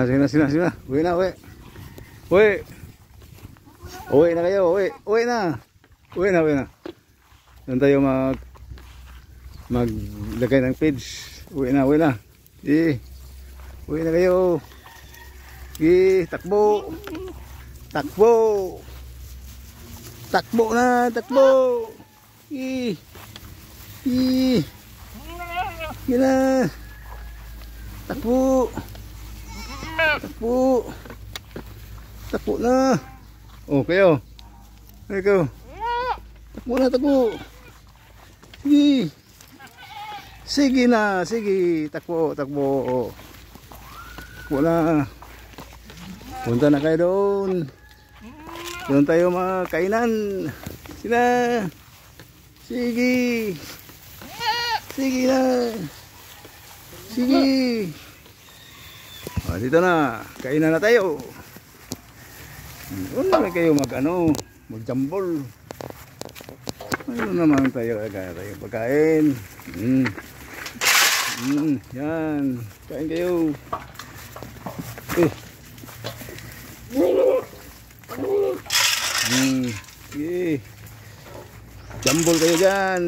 Sige na. Uwi na, uwi. Uwi. Uwi na kayo, uwi. Uwi na. Uwi na. Doon tayo maglagay ng page. Uwi na. Uwi na kayo. Takbo. Takbo na. Gila. Takbo na. Oh, kayo. Takbo. Sige na. Takbo. Takbo na. Punta na kayo doon. Doon tayo makainan. Sige na. Dito na. Kainan na tayo. Doon na kayo magjambol. Ayun naman tayo pagkain. Yan. Kain kayo. Sige. Jambol kayo dyan.